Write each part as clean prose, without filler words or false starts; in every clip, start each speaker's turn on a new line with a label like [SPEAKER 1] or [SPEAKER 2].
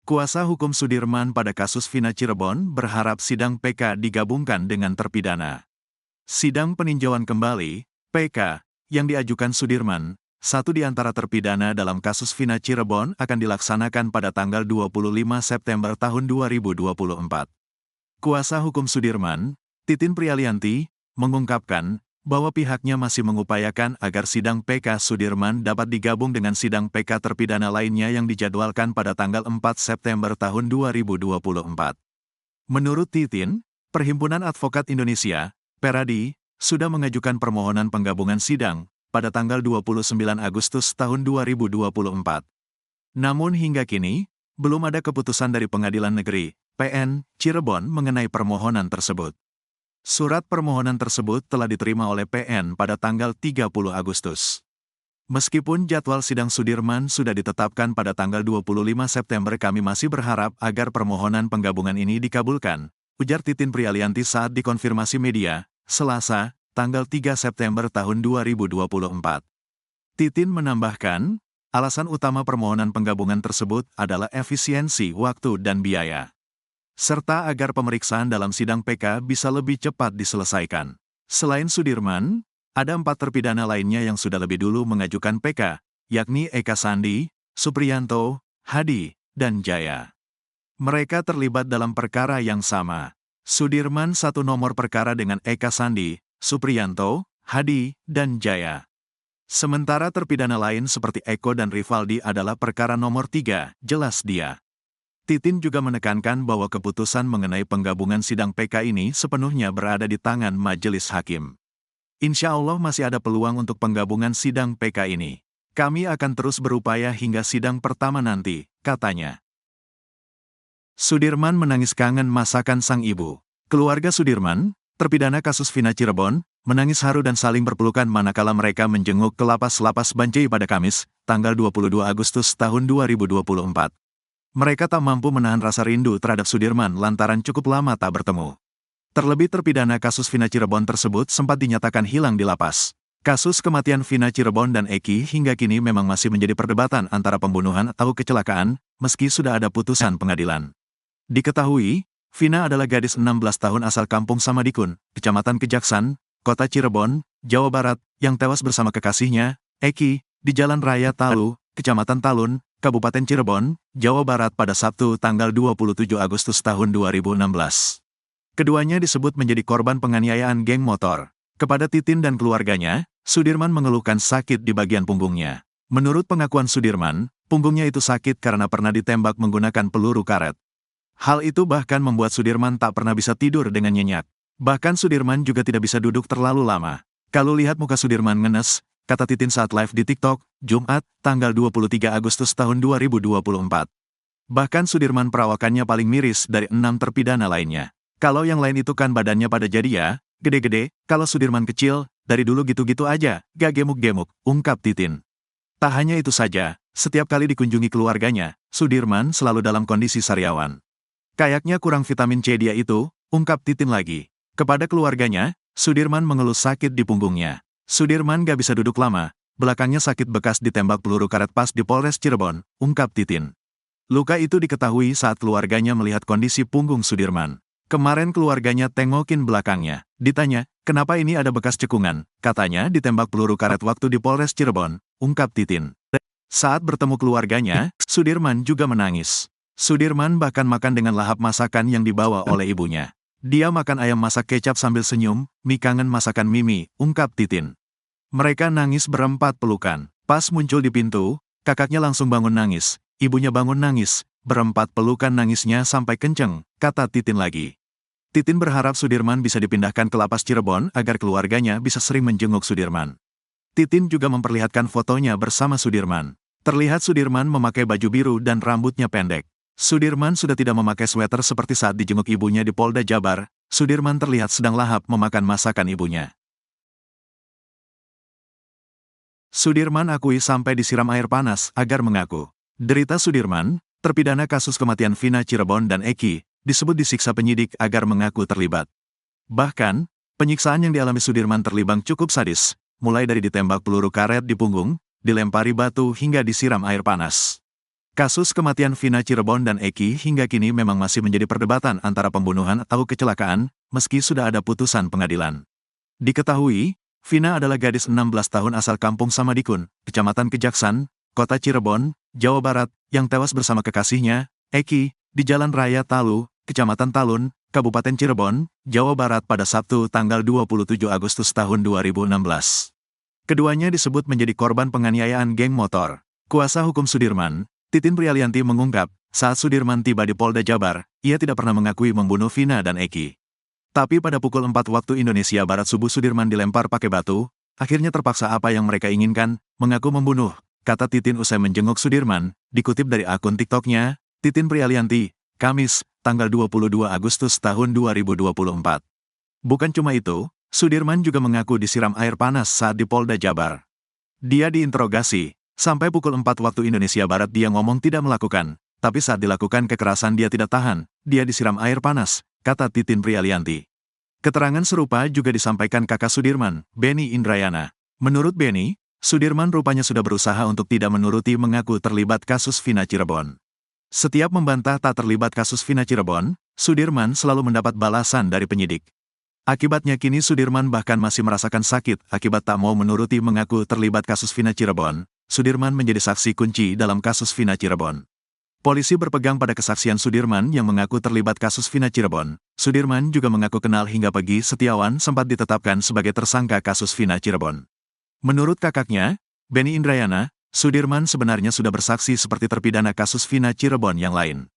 [SPEAKER 1] Kuasa hukum Sudirman pada kasus Vina Cirebon berharap sidang PK digabungkan dengan terpidana. Sidang peninjauan kembali, PK, yang diajukan Sudirman, satu di antara terpidana dalam kasus Vina Cirebon akan dilaksanakan pada tanggal 25 September tahun 2024. Kuasa hukum Sudirman, Titin Prialianti, mengungkapkan bahwa pihaknya masih mengupayakan agar sidang PK Sudirman dapat digabung dengan sidang PK terpidana lainnya yang dijadwalkan pada tanggal 4 September tahun 2024. Menurut Titin, Perhimpunan Advokat Indonesia, Peradi, sudah mengajukan permohonan penggabungan sidang pada tanggal 29 Agustus tahun 2024. Namun hingga kini, belum ada keputusan dari Pengadilan Negeri, PN, Cirebon mengenai permohonan tersebut. Surat permohonan tersebut telah diterima oleh PN pada tanggal 30 Agustus. Meskipun jadwal sidang Sudirman sudah ditetapkan pada tanggal 25 September, kami masih berharap agar permohonan penggabungan ini dikabulkan, ujar Titin Prialianti saat dikonfirmasi media, Selasa, tanggal 3 September tahun 2024. Titin menambahkan, alasan utama permohonan penggabungan tersebut adalah efisiensi waktu dan biaya, serta agar pemeriksaan dalam sidang PK bisa lebih cepat diselesaikan. Selain Sudirman, ada 4 terpidana lainnya yang sudah lebih dulu mengajukan PK, yakni Eka Sandi, Supriyanto, Hadi, dan Jaya. Mereka terlibat dalam perkara yang sama. Sudirman satu nomor perkara dengan Eka Sandi, Supriyanto, Hadi, dan Jaya. Sementara terpidana lain seperti Eko dan Rivaldi adalah perkara nomor 3, jelas dia. Titin juga menekankan bahwa keputusan mengenai penggabungan sidang PK ini sepenuhnya berada di tangan majelis hakim. Insya Allah masih ada peluang untuk penggabungan sidang PK ini. Kami akan terus berupaya hingga sidang pertama nanti, katanya. Sudirman menangis kangen masakan sang ibu. Keluarga Sudirman, terpidana kasus Vina Cirebon, menangis haru dan saling berpelukan manakala mereka menjenguk ke lapas Bancai pada Kamis, tanggal 22 Agustus tahun 2024. Mereka tak mampu menahan rasa rindu terhadap Sudirman lantaran cukup lama tak bertemu. Terlebih terpidana kasus Vina Cirebon tersebut sempat dinyatakan hilang di lapas. Kasus kematian Vina Cirebon dan Eki hingga kini memang masih menjadi perdebatan antara pembunuhan atau kecelakaan, meski sudah ada putusan pengadilan. Diketahui, Vina adalah gadis 16 tahun asal Kampung Samadikun, Kecamatan Kejaksan, Kota Cirebon, Jawa Barat, yang tewas bersama kekasihnya, Eki, di Jalan Raya Talu, Kecamatan Talun, Kabupaten Cirebon, Jawa Barat pada Sabtu tanggal 27 Agustus tahun 2016. Keduanya disebut menjadi korban penganiayaan geng motor. Kepada Titin dan keluarganya, Sudirman mengeluhkan sakit di bagian punggungnya. Menurut pengakuan Sudirman, punggungnya itu sakit karena pernah ditembak menggunakan peluru karet. Hal itu bahkan membuat Sudirman tak pernah bisa tidur dengan nyenyak. Bahkan Sudirman juga tidak bisa duduk terlalu lama. Kalau lihat muka Sudirman ngenes, kata Titin saat live di TikTok, Jumat, tanggal 23 Agustus tahun 2024. Bahkan Sudirman perawakannya paling miris dari 6 terpidana lainnya. Kalau yang lain itu kan badannya pada jadi ya, gede-gede, kalau Sudirman kecil, dari dulu gitu-gitu aja, gak gemuk-gemuk, ungkap Titin. Tak hanya itu saja, setiap kali dikunjungi keluarganya, Sudirman selalu dalam kondisi sariawan. Kayaknya kurang vitamin C dia itu, ungkap Titin lagi. Kepada keluarganya, Sudirman mengeluh sakit di punggungnya. Sudirman gak bisa duduk lama, belakangnya sakit bekas ditembak peluru karet pas di Polres Cirebon, ungkap Titin. Luka itu diketahui saat keluarganya melihat kondisi punggung Sudirman. Kemarin keluarganya tengokin belakangnya. Ditanya, kenapa ini ada bekas cekungan? Katanya ditembak peluru karet waktu di Polres Cirebon, ungkap Titin. Saat bertemu keluarganya, Sudirman juga menangis. Sudirman bahkan makan dengan lahap masakan yang dibawa oleh ibunya. Dia makan ayam masak kecap sambil senyum, mie kangen masakan Mimi, ungkap Titin. Mereka nangis berempat pelukan. Pas muncul di pintu, kakaknya langsung bangun nangis. Ibunya bangun nangis, berempat pelukan nangisnya sampai kenceng, kata Titin lagi. Titin berharap Sudirman bisa dipindahkan ke lapas Cirebon agar keluarganya bisa sering menjenguk Sudirman. Titin juga memperlihatkan fotonya bersama Sudirman. Terlihat Sudirman memakai baju biru dan rambutnya pendek. Sudirman sudah tidak memakai sweater seperti saat dijenguk ibunya di Polda Jabar. Sudirman terlihat sedang lahap memakan masakan ibunya. Sudirman akui sampai disiram air panas agar mengaku. Derita Sudirman, terpidana kasus kematian Vina Cirebon dan Eki, disebut disiksa penyidik agar mengaku terlibat. Bahkan, penyiksaan yang dialami Sudirman terbilang cukup sadis, mulai dari ditembak peluru karet di punggung, dilempari batu hingga disiram air panas. Kasus kematian Vina Cirebon dan Eki hingga kini memang masih menjadi perdebatan antara pembunuhan atau kecelakaan, meski sudah ada putusan pengadilan. Diketahui, Vina adalah gadis 16 tahun asal kampung Samadikun, Kecamatan Kejaksan, Kota Cirebon, Jawa Barat, yang tewas bersama kekasihnya, Eki, di Jalan Raya Talu, Kecamatan Talun, Kabupaten Cirebon, Jawa Barat pada Sabtu tanggal 27 Agustus tahun 2016. Keduanya disebut menjadi korban penganiayaan geng motor. Kuasa hukum Sudirman, Titin Prialianti mengungkap, saat Sudirman tiba di Polda Jabar, ia tidak pernah mengakui membunuh Vina dan Eki. Tapi pada pukul 4 waktu Indonesia Barat subuh Sudirman dilempar pakai batu, akhirnya terpaksa apa yang mereka inginkan, mengaku membunuh, kata Titin usai menjenguk Sudirman, dikutip dari akun TikToknya, Titin Prialianti, Kamis, tanggal 22 Agustus tahun 2024. Bukan cuma itu, Sudirman juga mengaku disiram air panas saat di Polda Jabar. Dia diinterogasi, sampai pukul 4 waktu Indonesia Barat dia ngomong tidak melakukan, tapi saat dilakukan kekerasan dia tidak tahan, dia disiram air panas, kata Titin Prialianti. Keterangan serupa juga disampaikan kakak Sudirman, Benny Indrayana. Menurut Benny, Sudirman rupanya sudah berusaha untuk tidak menuruti mengaku terlibat kasus Vina Cirebon. Setiap membantah tak terlibat kasus Vina Cirebon, Sudirman selalu mendapat balasan dari penyidik. Akibatnya kini Sudirman bahkan masih merasakan sakit akibat tak mau menuruti mengaku terlibat kasus Vina Cirebon. Sudirman menjadi saksi kunci dalam kasus Vina Cirebon. Polisi berpegang pada kesaksian Sudirman yang mengaku terlibat kasus Vina Cirebon. Sudirman juga mengaku kenal hingga Pegi Setiawan sempat ditetapkan sebagai tersangka kasus Vina Cirebon. Menurut kakaknya, Benny Indrayana, Sudirman sebenarnya sudah bersaksi seperti terpidana kasus Vina Cirebon yang lain.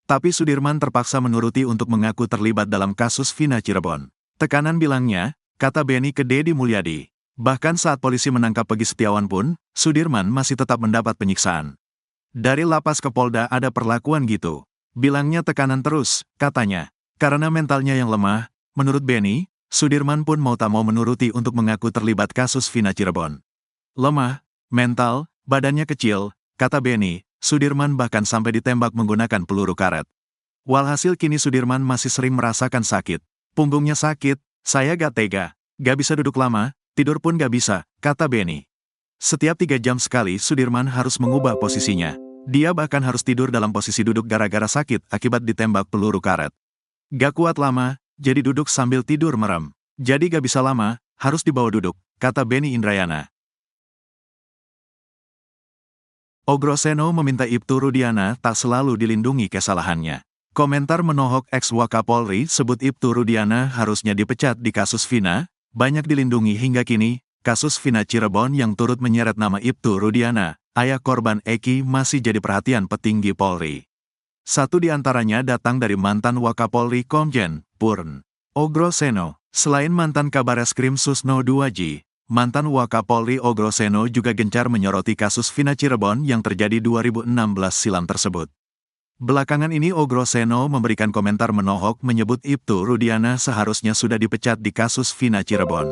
[SPEAKER 1] Tapi Sudirman terpaksa menuruti untuk mengaku terlibat dalam kasus Vina Cirebon. Tekanan bilangnya, kata Benny ke Dedi Mulyadi. Bahkan saat polisi menangkap Pegi Setiawan pun, Sudirman masih tetap mendapat penyiksaan. Dari lapas ke Polda ada perlakuan gitu. Bilangnya tekanan terus, katanya. Karena mentalnya yang lemah, menurut Benny, Sudirman pun mau tak mau menuruti untuk mengaku terlibat kasus Vina Cirebon. Lemah, mental, badannya kecil, kata Benny, Sudirman bahkan sampai ditembak menggunakan peluru karet. Walhasil kini Sudirman masih sering merasakan sakit. Punggungnya sakit, saya gak tega, gak bisa duduk lama, tidur pun gak bisa, kata Benny. Setiap 3 jam sekali Sudirman harus mengubah posisinya. Dia bahkan harus tidur dalam posisi duduk gara-gara sakit akibat ditembak peluru karet. Gak kuat lama, jadi duduk sambil tidur merem. Jadi gak bisa lama, harus dibawa duduk, kata Benny Indrayana. Ogroseno meminta Ibtu Rudiana tak selalu dilindungi kesalahannya. Komentar menohok ex-Wakapolri sebut Ibtu Rudiana harusnya dipecat di kasus Vina, banyak dilindungi hingga kini, kasus Vina Cirebon yang turut menyeret nama Ibtu Rudiana, ayah korban Eki masih jadi perhatian petinggi Polri. Satu di antaranya datang dari mantan Wakapolri Komjen Purn Ogroseno. Selain mantan Kabareskrim Susno Duaji, mantan Wakapolri Ogroseno juga gencar menyoroti kasus Vina Cirebon yang terjadi 2016 silam tersebut. Belakangan ini Ogroseno memberikan komentar menohok menyebut Ibtu Rudiana seharusnya sudah dipecat di kasus Vina Cirebon.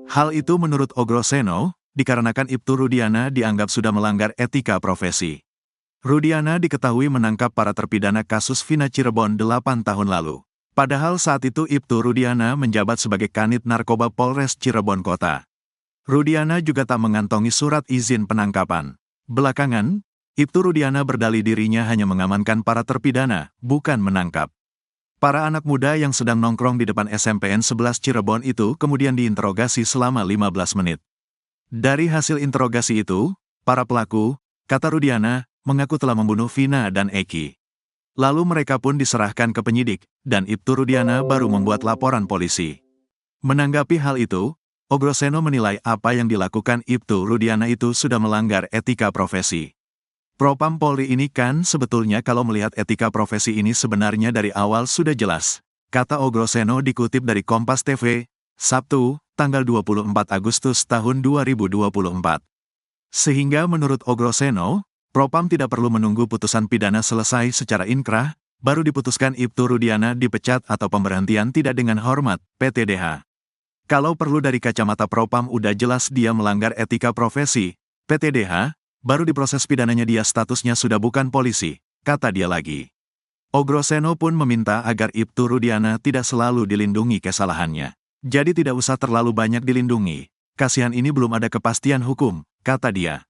[SPEAKER 1] Hal itu menurut Ogroseno, dikarenakan Ibtu Rudiana dianggap sudah melanggar etika profesi. Rudiana diketahui menangkap para terpidana kasus Vina Cirebon 8 tahun lalu. Padahal saat itu Ibtu Rudiana menjabat sebagai Kanit Narkoba Polres Cirebon Kota. Rudiana juga tak mengantongi surat izin penangkapan. Belakangan, Ibtu Rudiana berdalih dirinya hanya mengamankan para terpidana, bukan menangkap. Para anak muda yang sedang nongkrong di depan SMPN 11 Cirebon itu kemudian diinterogasi selama 15 menit. Dari hasil interogasi itu, para pelaku, kata Rudiana, mengaku telah membunuh Vina dan Eki. Lalu mereka pun diserahkan ke penyidik, dan Ibtu Rudiana baru membuat laporan polisi. Menanggapi hal itu, Ogroseno menilai apa yang dilakukan Ibtu Rudiana itu sudah melanggar etika profesi. Propam Polri ini kan sebetulnya kalau melihat etika profesi ini sebenarnya dari awal sudah jelas, kata Ogroseno dikutip dari Kompas TV, Sabtu, tanggal 24 Agustus tahun 2024. Sehingga menurut Ogroseno, Propam tidak perlu menunggu putusan pidana selesai secara inkrah, baru diputuskan Ibtu Rudiana dipecat atau pemberhentian tidak dengan hormat, PTDH. Kalau perlu dari kacamata Propam udah jelas dia melanggar etika profesi, PTDH, baru diproses pidananya dia statusnya sudah bukan polisi, kata dia lagi. Ogroseno pun meminta agar Ibtu Rudiana tidak selalu dilindungi kesalahannya. Jadi tidak usah terlalu banyak dilindungi. Kasihan ini belum ada kepastian hukum, kata dia.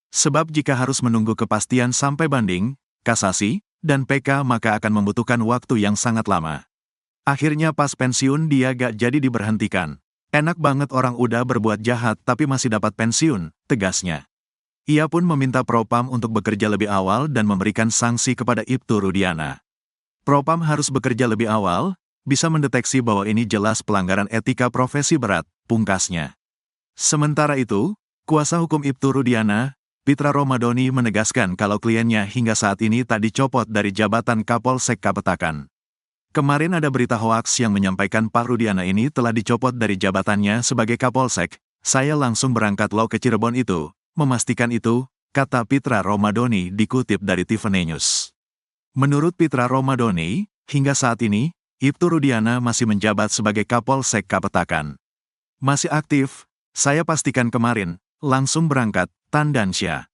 [SPEAKER 1] Sebab jika harus menunggu kepastian sampai banding, kasasi, dan PK maka akan membutuhkan waktu yang sangat lama. Akhirnya pas pensiun dia gak jadi diberhentikan. Enak banget orang udah berbuat jahat tapi masih dapat pensiun, tegasnya. Ia pun meminta Propam untuk bekerja lebih awal dan memberikan sanksi kepada Ibtu Rudiana. Propam harus bekerja lebih awal, bisa mendeteksi bahwa ini jelas pelanggaran etika profesi berat, pungkasnya. Sementara itu, kuasa hukum Ibtu Rudiana, Pitra Romadoni menegaskan kalau kliennya hingga saat ini tak dicopot dari jabatan Kapolsek Kapetakan. Kemarin ada berita hoaks yang menyampaikan Pak Rudiana ini telah dicopot dari jabatannya sebagai Kapolsek. Saya langsung berangkat lo ke Cirebon itu, memastikan itu, kata Pitra Romadoni dikutip dari Tiffany News. Menurut Pitra Romadoni, hingga saat ini, Ibtu Rudiana masih menjabat sebagai Kapolsek Kapetakan. Masih aktif, saya pastikan kemarin, langsung berangkat, Tandansya.